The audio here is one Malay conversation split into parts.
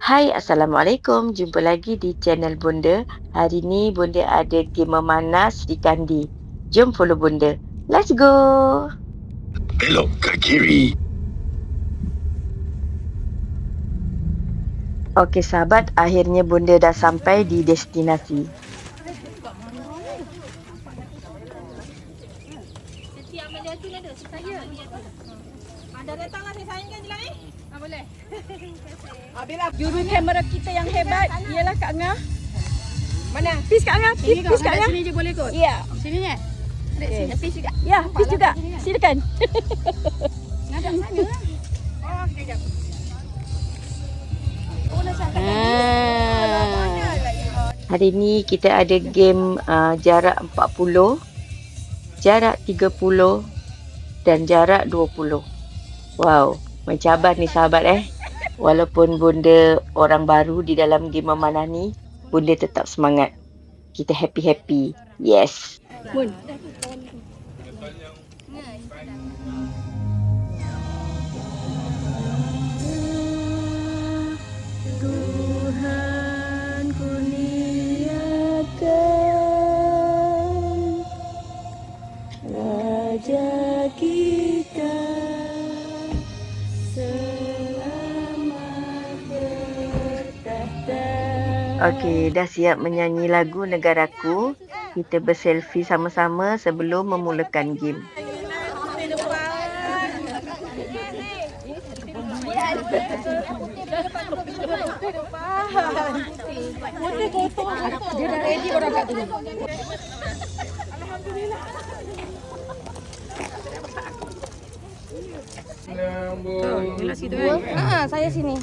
Hai, Assalamualaikum. Jumpa lagi di channel Bonda. Hari ni Bonda ada game memanas di Kandi. Jom follow Bonda. Let's go! Belok ke kiri. Okey sahabat, akhirnya Bonda dah sampai di destinasi. Siti Amalia tu ada, saya. Ada datanglah saya sayangkan je lah ni. Boleh. Bila juru kamera kita yang hebat ialah Kak Angah. Mana? Peace Kak Angah. Peace Kak Angah. Sini je boleh kot. Ya. Sini ni. Ada sini. Peace juga. Ya, peace juga. Silakan. Ada sana. Oh, kejap. Hari ni kita ada game jarak 40, jarak 30 dan jarak 20. Wow, mencabar ni sahabat Walaupun Bonda orang baru di dalam game memanah ni, Bonda tetap semangat. Kita happy-happy. Yes. Mun. Tuhan kurniakan Raja kita selamat bertahta. Okey, dah siap menyanyi lagu Negaraku. Kita berselfie sama-sama sebelum memulakan game. Dia dah ready baru angkat dulu. Saya sini.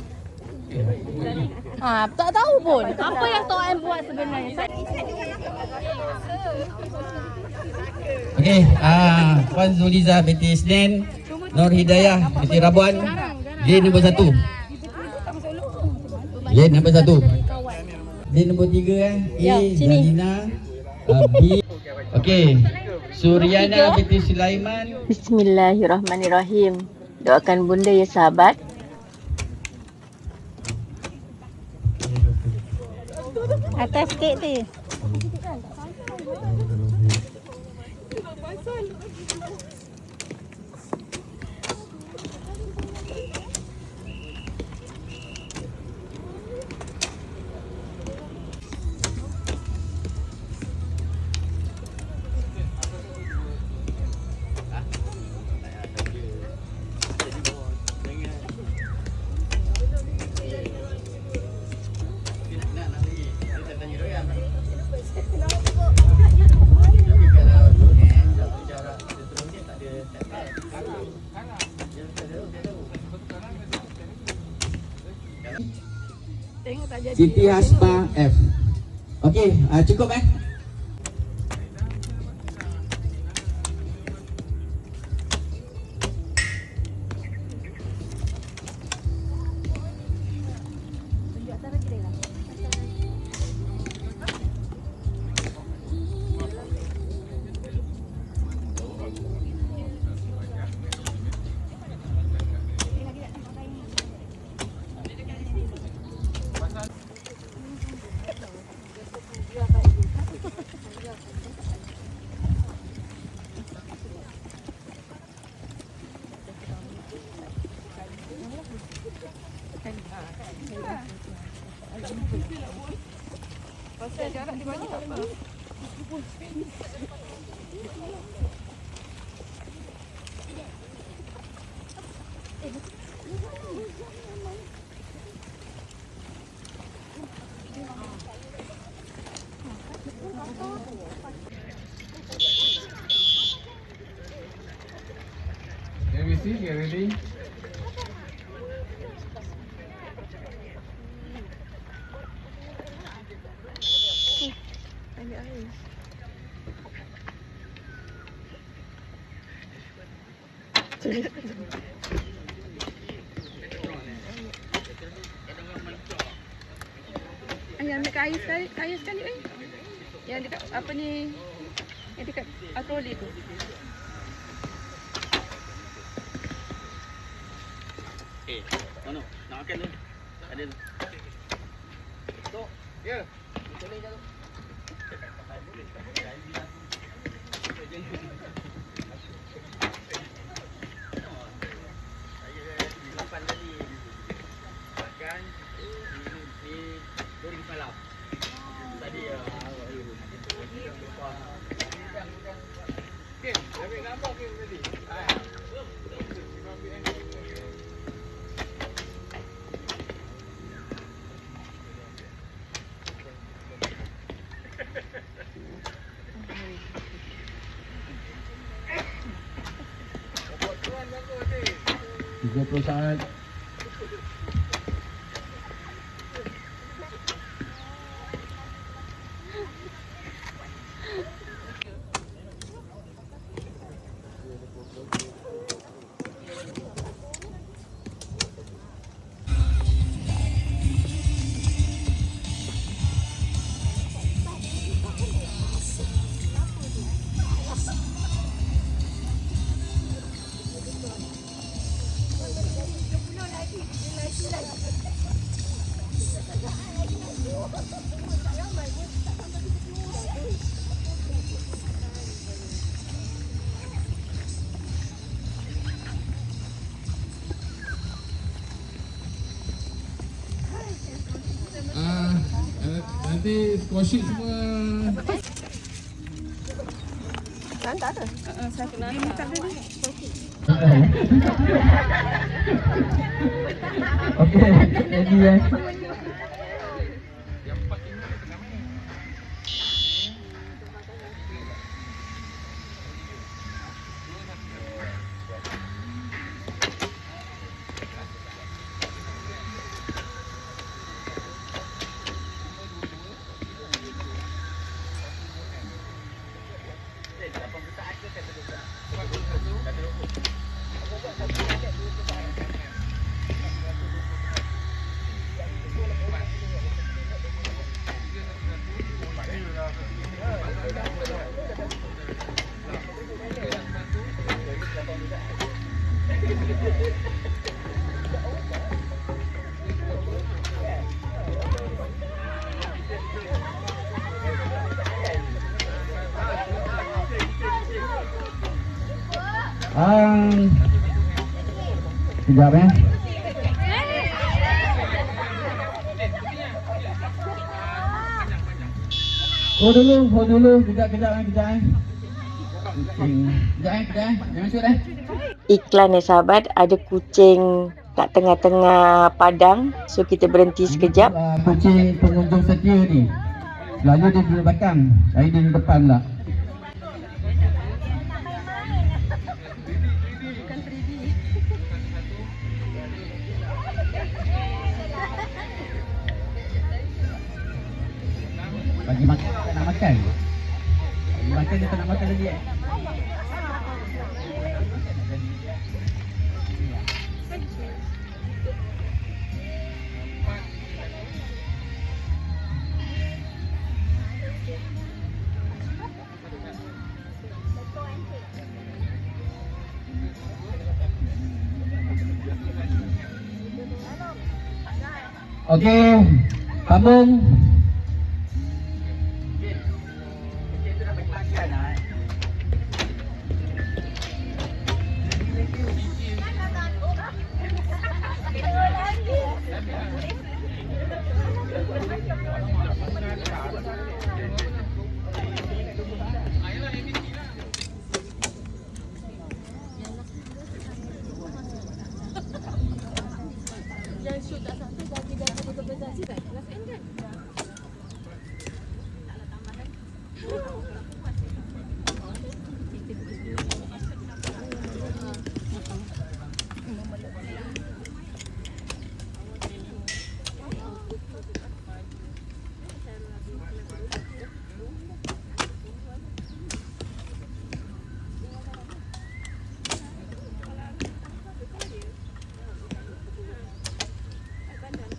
Tak tahu pun. Apa yang Tok M buat sebenarnya? Okey, Puan Zuliza binti Isnin, Nur Hidayah binti Rabuan, Lane nombor 1. Lane nombor 1. Lane nombor 3 A Zalina, B. Okey, Suryana binti Sulaiman. Bismillahirrahmanirrahim. Doakan Bonda ya sahabat. Atas sikit tu. Siti Hasba F. Okey, cukup Pasal jarak di bawah tak apa. Can we see? Get ready? Yang dekat air sekali Yang dekat apa ni? Yang dekat troli tu. Mana? Nak makan tu? saat. Nanti score sheet semua. Okey, ready ya. Sekejap eh. Hold dulu, kejap eh. Kejap. Jangan shoot eh. Iklan sahabat, ada kucing kat tengah-tengah padang. So kita berhenti sekejap. Kucing pengunjung setia ni. Selalu dia duduk belakang, saya di depan lah. Bagi makan, tak nak makan. Bagi makan, dia tak nak makan lagi eh. Okey, sambung.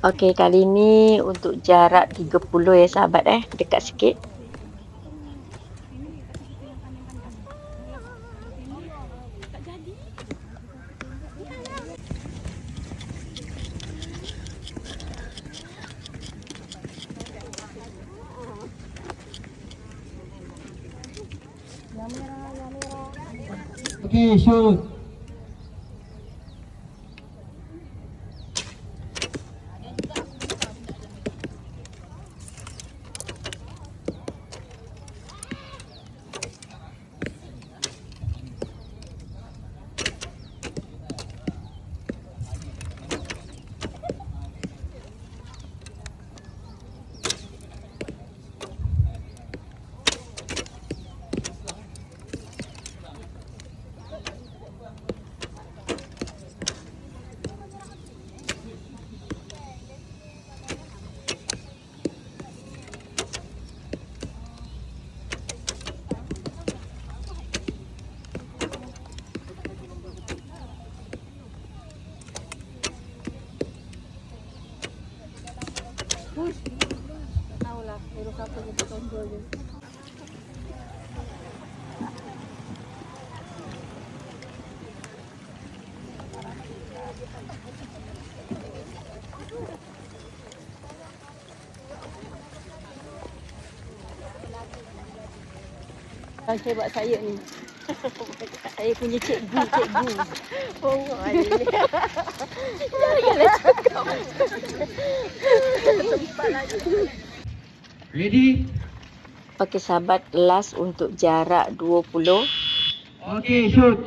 Okey, kali ni untuk jarak 30 ya sahabat dekat sikit. Okey, shoot. Hebat saya ni. Saya punya cikgu. Bongok hari ni. Janganlah cakap. Tempat lagi. Ready? Okey sahabat, last untuk jarak 20. Okey, shoot.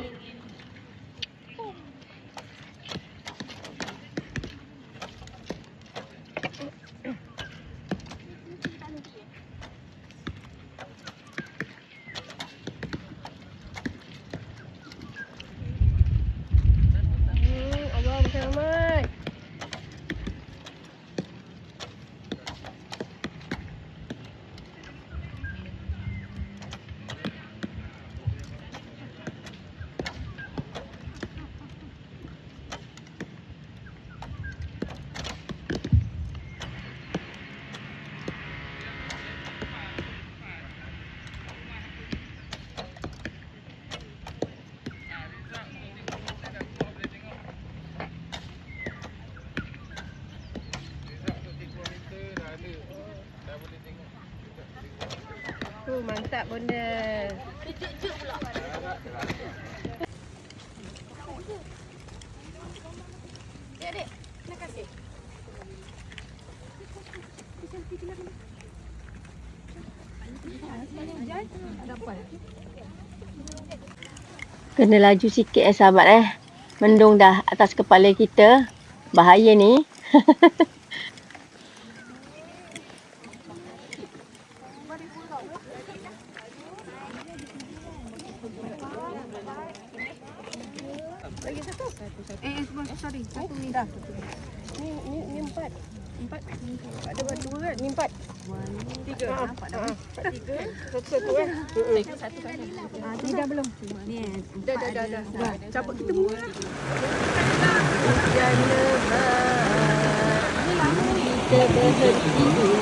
Allah selamat. Mantap bunda. Dek, nak kasih. Kena laju sikit sahabat Mendung dah atas kepala kita. Bahaya ni. Sorry, satu ni dah. Ni empat. Ada dua kan? Ni empat. Tiga. Empat dah. Tiga. Satu kan? Satu kali lah. Ni dah belum? Ni dah. Cabut kita mula lah. Hujan lebat. Kita berhenti dulu.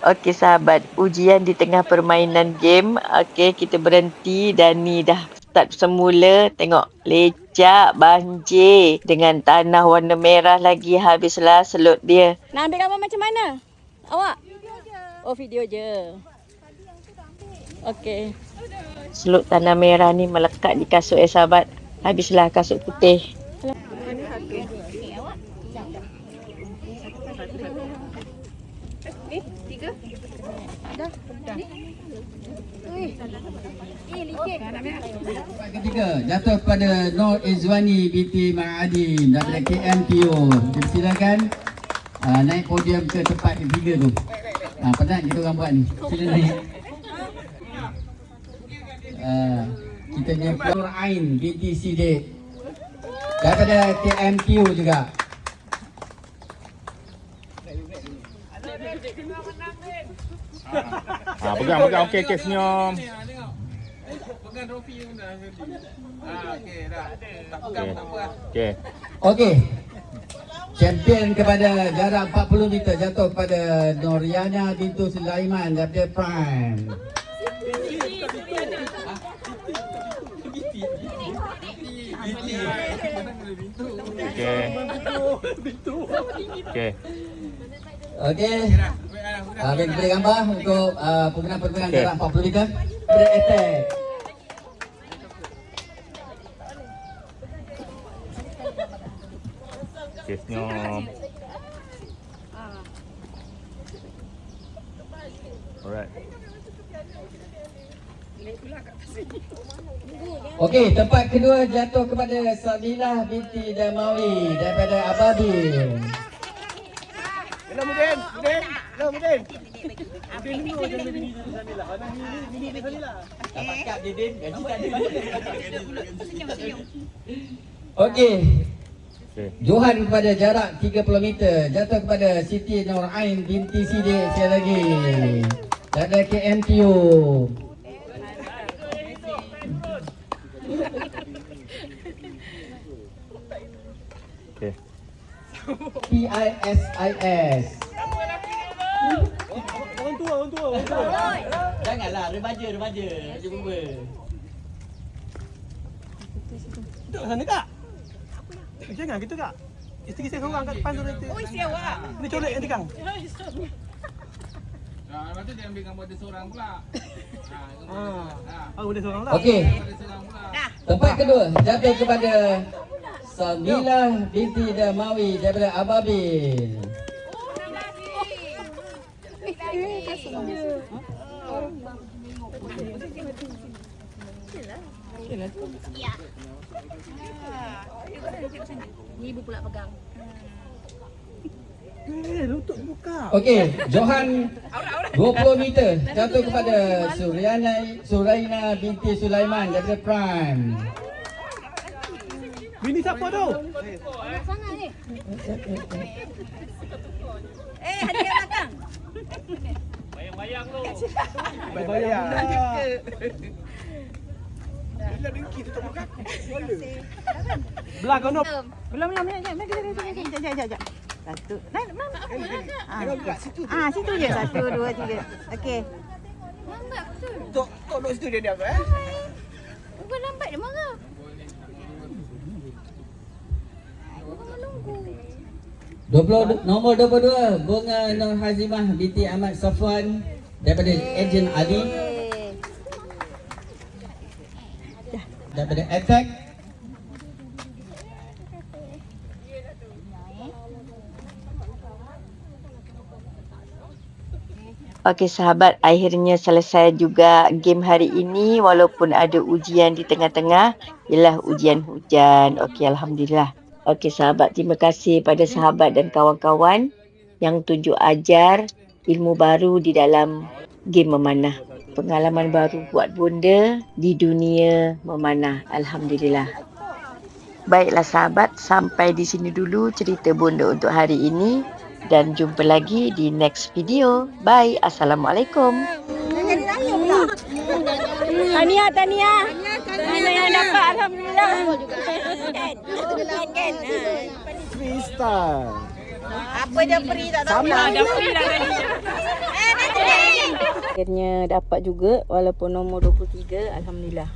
Okey sahabat, ujian di tengah permainan game. Okey, kita berhenti dan ni dah start semula. Tengok, lecak banjir dengan tanah warna merah lagi. Habislah selut dia. Nak ambil gambar macam mana? Awak? Oh, video je. Okey. Selut tanah merah ni melekat di kasut sahabat. Habislah kasut putih. Ketiga jatuh pada Nur Izwani binti Ma'adin daripada KMPO. Silakan naik podium ke tempat ketiga tu. Penat kita orang buat ni. Sila naik. Kita punya Nur Ain binti Sidik daripada KMPO juga. Pegang. Okey, senyum. Pegang trofi pun dah. Okey, dah. Tak pegang tak apa. Okey. Okey. Champion kepada jarak 40 meter jatuh pada Noriana bintu Sulaiman daripada Prime. Okey. Okey. Okey. Baik, kita gambar untuk pemenang-pemenang jarak 40 meter. Break attack. Okey, senyum. Alright. Okey, tempat kedua jatuh kepada Sabilah binti Damawi daripada Ababil. Hello Mudin. Hello Mudin. Mudin dulu jangan bini Samilah. Bini Samilah. Dapat kad dia Din, gaji tak ada. Okey. Johan kepada jarak 30 meter jatuh kepada Siti Nur Ain binti Sidik sekali lagi. Dari KMTU. Okey. PISIS. Orang tua. Janganlah remaja. Jumpa. Duduk sana kak. Jangan gitu kak. Isteri saya seorang kat depan tu nanti. Oh, isi awak. Ni colek nanti kang. Lepas tu dia ambil gambar dia seorang pula. Oh, boleh seorang lah. Okey. Dia seorang pula. Tempat kedua jatuh kepada Sabilah binti Damawi daripada Ababil. Ni ibu pula pegang. Lutut buka. Okey, Johan 20 meter jatuh kepada Suraina binti Sulaiman daripada Prime. Bini siapa tu? Sana ni. Hadiah belakang. Bayang. Bila dengki tu tak makan. Belah kau nak. Belum. Sekejap. Satu. Situ je. 1, 2, 3. Okey. Lambat betul. Tok duduk situ dia diam tu Bukan lambat dia marah. Bukan nunggu. Nombor 22 Bunga Nur Hazimah binti Ahmad Safwan daripada Ejen Ali daripada Attack. Okey sahabat, akhirnya selesai juga game hari ini walaupun ada ujian di tengah-tengah, ialah ujian hujan. Okey, alhamdulillah. Okey sahabat, terima kasih pada sahabat dan kawan-kawan yang tunjuk ajar ilmu baru di dalam game memanah. Pengalaman baru buat bonda di dunia memanah. Alhamdulillah. Baiklah sahabat, sampai di sini dulu cerita bonda untuk hari ini. Dan jumpa lagi di next video. Bye. Assalamualaikum. Tahniah. Tahniah yang dapat, alhamdulillah. Kan. Freestyle. Apa dia free tak tahu. Dah free dah tadi. Akhirnya dapat juga walaupun nombor 23, alhamdulillah.